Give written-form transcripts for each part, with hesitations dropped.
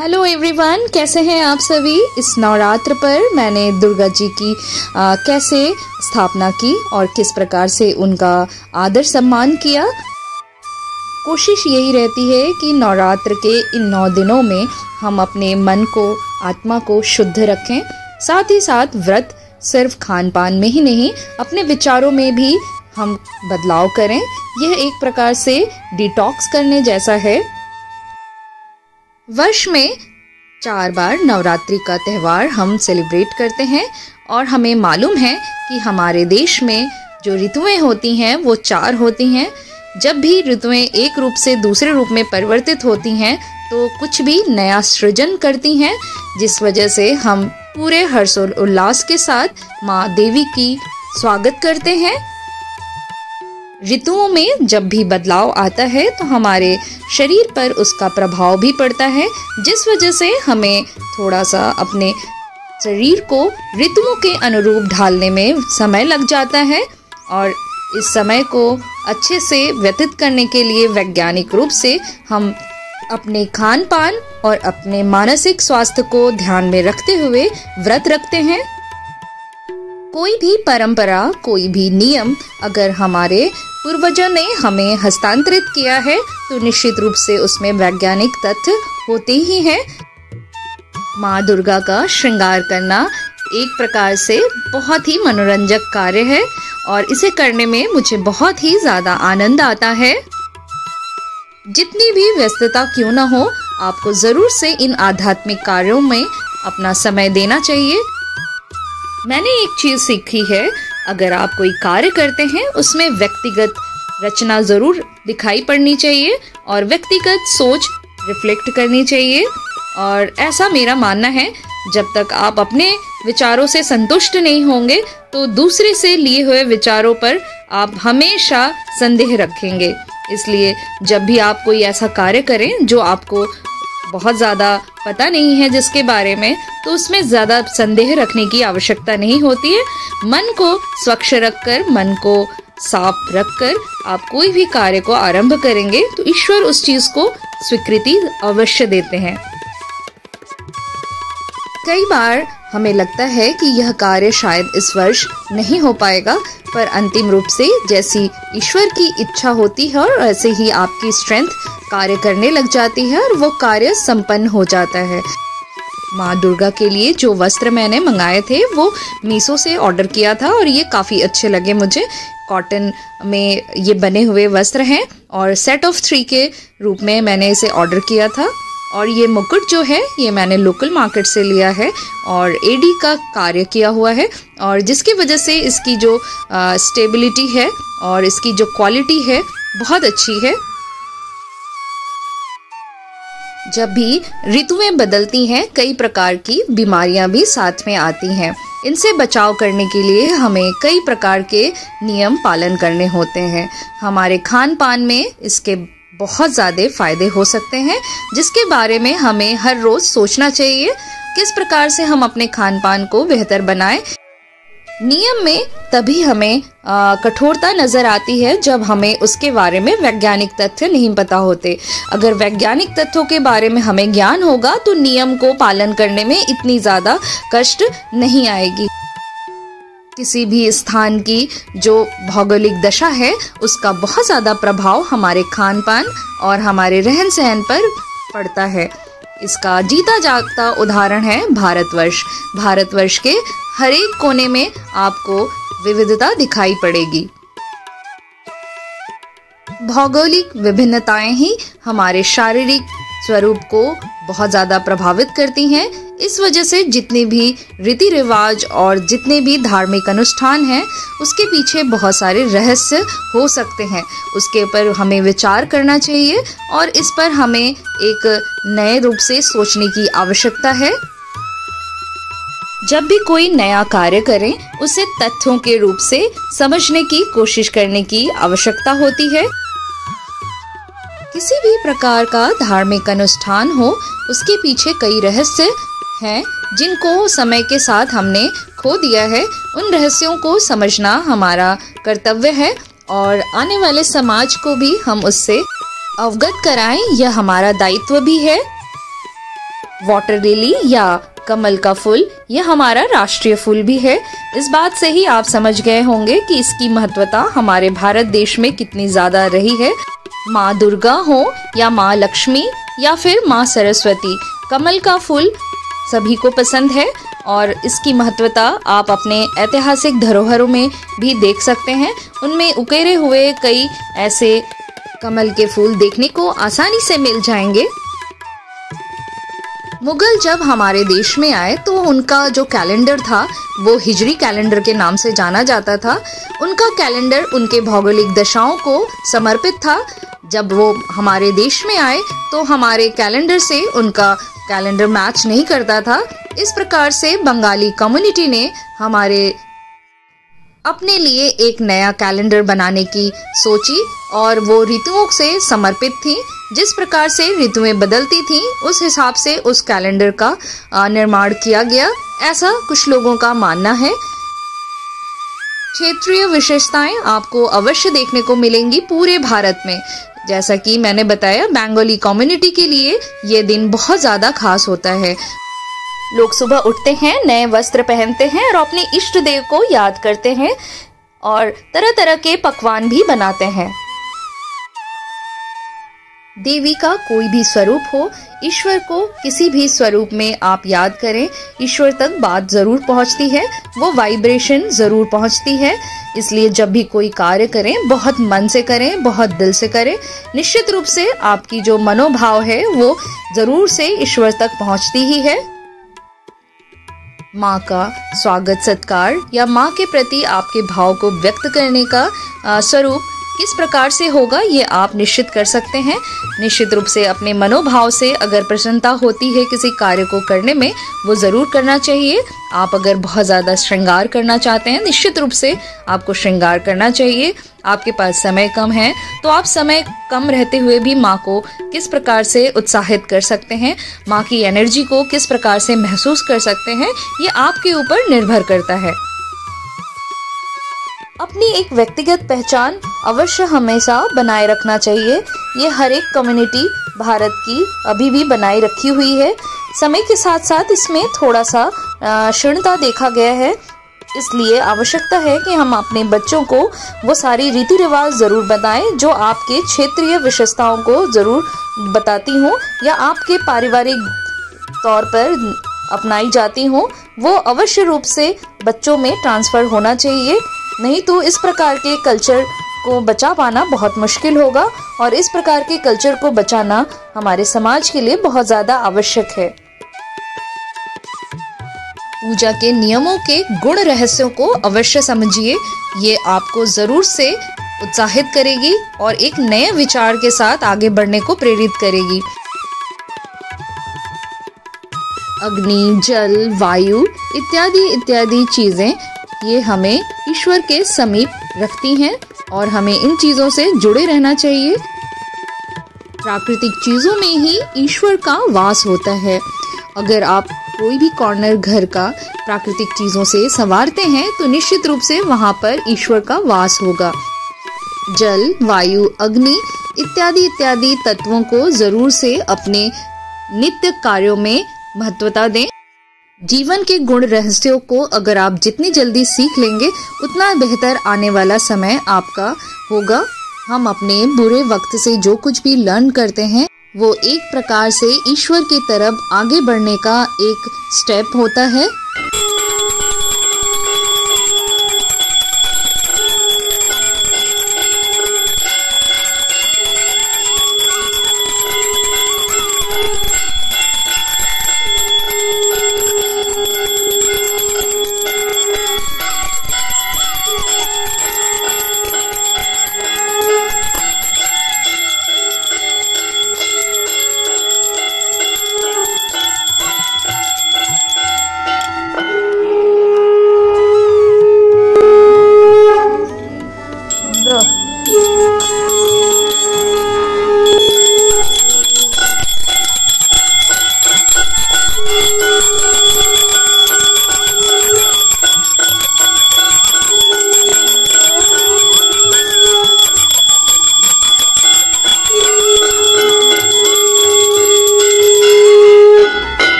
Hello everyone, कैसे हैं आप सभी। इस नवरात्र पर मैंने दुर्गा जी की कैसे स्थापना की और किस प्रकार से उनका आदर सम्मान किया। कोशिश यही रहती है कि नवरात्र के इन 9 दिनों में हम अपने मन को, आत्मा को शुद्ध रखें। साथ ही साथ व्रत सिर्फ खान पान में ही नहीं, अपने विचारों में भी हम बदलाव करें। यह एक प्रकार से डिटॉक्स करने जैसा है। वर्ष में 4 बार नवरात्रि का त्यौहार हम सेलिब्रेट करते हैं और हमें मालूम है कि हमारे देश में जो ऋतुएं होती हैं वो 4 होती हैं। जब भी ऋतुएं एक रूप से दूसरे रूप में परिवर्तित होती हैं तो कुछ भी नया सृजन करती हैं, जिस वजह से हम पूरे हर्षोल्लास के साथ माँ देवी की स्वागत करते हैं। ऋतुओं में जब भी बदलाव आता है तो हमारे शरीर पर उसका प्रभाव भी पड़ता है, जिस वजह से हमें थोड़ा सा अपने शरीर को ऋतुओं के अनुरूप ढालने में समय लग जाता है। और इस समय को अच्छे से व्यतीत करने के लिए वैज्ञानिक रूप से हम अपने खान पान और अपने मानसिक स्वास्थ्य को ध्यान में रखते हुए व्रत रखते हैं। कोई भी परंपरा, कोई भी नियम अगर हमारे पूर्वजों ने हमें हस्तांतरित किया है तो निश्चित रूप से उसमें वैज्ञानिक तथ्य होते ही हैं। माँ दुर्गा का श्रृंगार करना एक प्रकार से बहुत ही मनोरंजक कार्य है और इसे करने में मुझे बहुत ही ज्यादा आनंद आता है। जितनी भी व्यस्तता क्यों न हो, आपको जरूर से इन आध्यात्मिक कार्यों में अपना समय देना चाहिए। मैंने एक चीज सीखी है, अगर आप कोई कार्य करते हैं उसमें व्यक्तिगत रचना जरूर दिखाई पड़नी चाहिए और व्यक्तिगत सोच रिफ्लेक्ट करनी चाहिए। और ऐसा मेरा मानना है, जब तक आप अपने विचारों से संतुष्ट नहीं होंगे तो दूसरे से लिए हुए विचारों पर आप हमेशा संदेह रखेंगे। इसलिए जब भी आप कोई ऐसा कार्य करें जो आपको बहुत ज़्यादा पता नहीं है जिसके बारे में, तो उसमें ज़्यादा संदेह रखने की आवश्यकता नहीं होती है। मन को स्वच्छ रखकर, मन को साफ रखकर आप कोई भी कार्य को आरंभ करेंगे तो ईश्वर उस चीज को स्वीकृति अवश्य देते हैं। कई बार हमें लगता है कि यह कार्य शायद इस वर्ष नहीं हो पाएगा, पर अंतिम रूप से जैसी ईश्वर की इच्छा होती है और ऐसे ही आपकी स्ट्रेंथ कार्य करने लग जाती है और वो कार्य संपन्न हो जाता है। माँ दुर्गा के लिए जो वस्त्र मैंने मंगाए थे वो मीशो से ऑर्डर किया था और ये काफ़ी अच्छे लगे मुझे। कॉटन में ये बने हुए वस्त्र हैं और सेट ऑफ 3 के रूप में मैंने इसे ऑर्डर किया था। और ये मुकुट जो है ये मैंने लोकल मार्केट से लिया है और एडी का कार्य किया हुआ है, और जिसकी वजह से इसकी जो स्टेबिलिटी है और इसकी जो क्वालिटी है बहुत अच्छी है। जब भी ऋतुएं बदलती हैं, कई प्रकार की बीमारियां भी साथ में आती हैं। इनसे बचाव करने के लिए हमें कई प्रकार के नियम पालन करने होते हैं। हमारे खान पान में इसके बहुत ज़्यादा फायदे हो सकते हैं, जिसके बारे में हमें हर रोज सोचना चाहिए किस प्रकार से हम अपने खान पान को बेहतर बनाएं। नियम में तभी हमें कठोरता नजर आती है जब हमें उसके बारे में वैज्ञानिक तथ्य नहीं पता होते। अगर वैज्ञानिक तथ्यों के बारे में हमें ज्ञान होगा तो नियम को पालन करने में इतनी ज्यादा कष्ट नहीं आएगी। किसी भी स्थान की जो भौगोलिक दशा है उसका बहुत ज्यादा प्रभाव हमारे खान पान और हमारे रहन सहन पर पड़ता है। इसका जीता जागता उदाहरण है भारतवर्ष। भारतवर्ष के हर एक कोने में आपको विविधता दिखाई पड़ेगी। भौगोलिक विभिन्नताएं ही हमारे शारीरिक स्वरूप को बहुत ज्यादा प्रभावित करती हैं। इस वजह से जितने भी रीति रिवाज और जितने भी धार्मिक अनुष्ठान हैं उसके पीछे बहुत सारे रहस्य हो सकते हैं। उसके ऊपर हमें विचार करना चाहिए और इस पर हमें एक नए रूप से सोचने की आवश्यकता है। जब भी कोई नया कार्य करें उसे तथ्यों के रूप से समझने की कोशिश करने की आवश्यकता होती है। किसी भी प्रकार का धार्मिक अनुष्ठान हो उसके पीछे कई रहस्य हैं जिनको समय के साथ हमने खो दिया है। उन रहस्यों को समझना हमारा कर्तव्य है और आने वाले समाज को भी हम उससे अवगत कराएं, यह हमारा दायित्व भी है। वाटर लिली या कमल का फूल यह हमारा राष्ट्रीय फूल भी है। इस बात से ही आप समझ गए होंगे कि इसकी महत्वता हमारे भारत देश में कितनी ज्यादा रही है। माँ दुर्गा हो या माँ लक्ष्मी या फिर माँ सरस्वती, कमल का फूल सभी को पसंद है और इसकी महत्वता आप अपने ऐतिहासिक धरोहरों में भी देख सकते हैं। उनमें उकेरे हुए कई ऐसे कमल के फूल देखने को आसानी से मिल जाएंगे। मुगल जब हमारे देश में आए तो उनका जो कैलेंडर था वो हिजरी कैलेंडर के नाम से जाना जाता था। उनका कैलेंडर उनके भौगोलिक दशाओं को समर्पित था। जब वो हमारे देश में आए तो हमारे कैलेंडर से उनका कैलेंडर मैच नहीं करता था। इस प्रकार से बंगाली कम्युनिटी ने हमारे अपने लिए एक नया कैलेंडर बनाने की सोची और वो ऋतुओं से समर्पित थी। जिस प्रकार से ऋतुएं बदलती थीं उस हिसाब से उस कैलेंडर का निर्माण किया गया, ऐसा कुछ लोगों का मानना है। क्षेत्रीय विशेषताएं आपको अवश्य देखने को मिलेंगी पूरे भारत में। जैसा कि मैंने बताया, बंगाली कम्युनिटी के लिए ये दिन बहुत ज्यादा खास होता है। लोग सुबह उठते हैं, नए वस्त्र पहनते हैं और अपने इष्ट देव को याद करते हैं और तरह तरह के पकवान भी बनाते हैं। देवी का कोई भी स्वरूप हो, ईश्वर को किसी भी स्वरूप में आप याद करें, ईश्वर तक बात जरूर पहुंचती है, वो वाइब्रेशन जरूर पहुंचती है। इसलिए जब भी कोई कार्य करें बहुत मन से करें, बहुत दिल से करें। निश्चित रूप से आपकी जो मनोभाव है वो जरूर से ईश्वर तक पहुंचती ही है। माँ का स्वागत सत्कार या माँ के प्रति आपके भाव को व्यक्त करने का स्वरूप किस प्रकार से होगा ये आप निश्चित कर सकते हैं। निश्चित रूप से अपने मनोभाव से अगर प्रसन्नता होती है किसी कार्य को करने में, वो जरूर करना चाहिए। आप अगर बहुत ज्यादा श्रृंगार करना चाहते हैं, निश्चित रूप से आपको श्रृंगार करना चाहिए। आपके पास समय कम है तो आप समय कम रहते हुए भी माँ को किस प्रकार से उत्साहित कर सकते हैं, माँ की एनर्जी को किस प्रकार से महसूस कर सकते हैं, ये आपके ऊपर निर्भर करता है। अपनी एक व्यक्तिगत पहचान अवश्य हमेशा बनाए रखना चाहिए। ये हर एक कम्युनिटी भारत की अभी भी बनाए रखी हुई है। समय के साथ साथ इसमें थोड़ा सा क्षीणता देखा गया है। इसलिए आवश्यकता है कि हम अपने बच्चों को वो सारी रीति रिवाज जरूर बताएं जो आपके क्षेत्रीय विशेषताओं को जरूर बताती हों या आपके पारिवारिक तौर पर अपनाई जाती हों। वो अवश्य रूप से बच्चों में ट्रांसफर होना चाहिए, नहीं तो इस प्रकार के कल्चर को बचा पाना बहुत मुश्किल होगा और इस प्रकार के कल्चर को बचाना हमारे समाज के लिए बहुत ज्यादा आवश्यक है। पूजा के नियमों के गुण रहस्यों को अवश्य समझिए, ये आपको जरूर से उत्साहित करेगी और एक नए विचार के साथ आगे बढ़ने को प्रेरित करेगी। अग्नि, जल, वायु इत्यादि इत्यादि चीजें ये हमें ईश्वर के समीप रखती हैं और हमें इन चीजों से जुड़े रहना चाहिए। प्राकृतिक चीजों में ही ईश्वर का वास होता है। अगर आप कोई भी कॉर्नर घर का प्राकृतिक चीजों से संवारते हैं तो निश्चित रूप से वहां पर ईश्वर का वास होगा। जल, वायु, अग्नि इत्यादि इत्यादि तत्वों को जरूर से अपने नित्य कार्यों में महत्वता दें। जीवन के गुण रहस्यों को अगर आप जितनी जल्दी सीख लेंगे उतना बेहतर आने वाला समय आपका होगा। हम अपने बुरे वक्त से जो कुछ भी लर्न करते हैं वो एक प्रकार से ईश्वर की तरफ आगे बढ़ने का एक स्टेप होता है।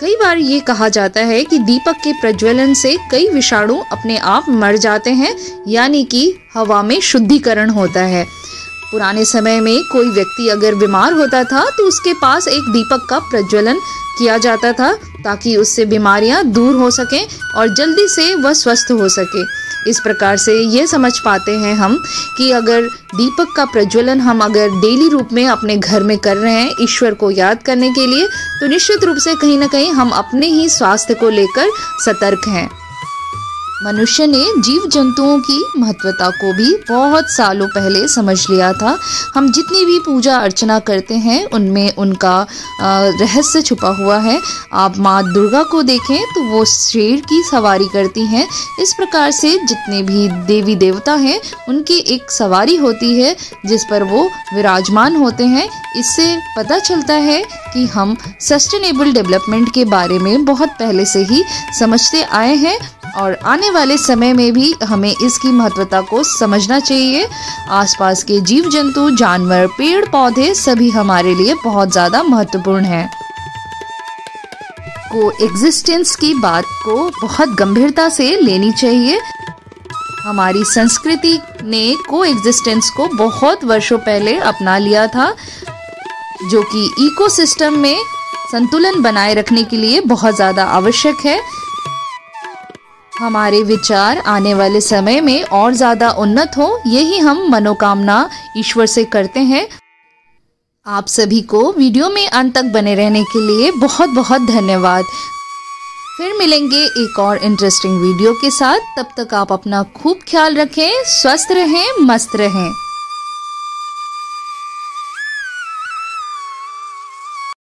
कई बार ये कहा जाता है कि दीपक के प्रज्वलन से कई विषाणु अपने आप मर जाते हैं, यानी कि हवा में शुद्धिकरण होता है। पुराने समय में कोई व्यक्ति अगर बीमार होता था तो उसके पास एक दीपक का प्रज्वलन किया जाता था ताकि उससे बीमारियां दूर हो सकें और जल्दी से वह स्वस्थ हो सके। इस प्रकार से ये समझ पाते हैं हम कि अगर दीपक का प्रज्वलन हम अगर डेली रूप में अपने घर में कर रहे हैं ईश्वर को याद करने के लिए, तो निश्चित रूप से कहीं ना कहीं हम अपने ही स्वास्थ्य को लेकर सतर्क हैं। मनुष्य ने जीव जंतुओं की महत्वता को भी बहुत सालों पहले समझ लिया था। हम जितनी भी पूजा अर्चना करते हैं उनमें उनका रहस्य छुपा हुआ है। आप माँ दुर्गा को देखें तो वो शेर की सवारी करती हैं। इस प्रकार से जितने भी देवी देवता हैं उनकी एक सवारी होती है जिस पर वो विराजमान होते हैं। इससे पता चलता है कि हम सस्टेनेबल डेवलपमेंट के बारे में बहुत पहले से ही समझते आए हैं और आने वाले समय में भी हमें इसकी महत्वता को समझना चाहिए। आसपास के जीव जंतु, जानवर, पेड़ पौधे सभी हमारे लिए बहुत ज़्यादा महत्वपूर्ण हैं। को एग्जिस्टेंस की बात को बहुत गंभीरता से लेनी चाहिए। हमारी संस्कृति ने को एग्जिस्टेंस को बहुत वर्षों पहले अपना लिया था, जो कि इकोसिस्टम में संतुलन बनाए रखने के लिए बहुत ज़्यादा आवश्यक है। हमारे विचार आने वाले समय में और ज़्यादा उन्नत हो, यही हम मनोकामना ईश्वर से करते हैं। आप सभी को वीडियो में अंत तक बने रहने के लिए बहुत बहुत धन्यवाद। फिर मिलेंगे एक और इंटरेस्टिंग वीडियो के साथ। तब तक आप अपना खूब ख्याल रखें, स्वस्थ रहें, मस्त रहें।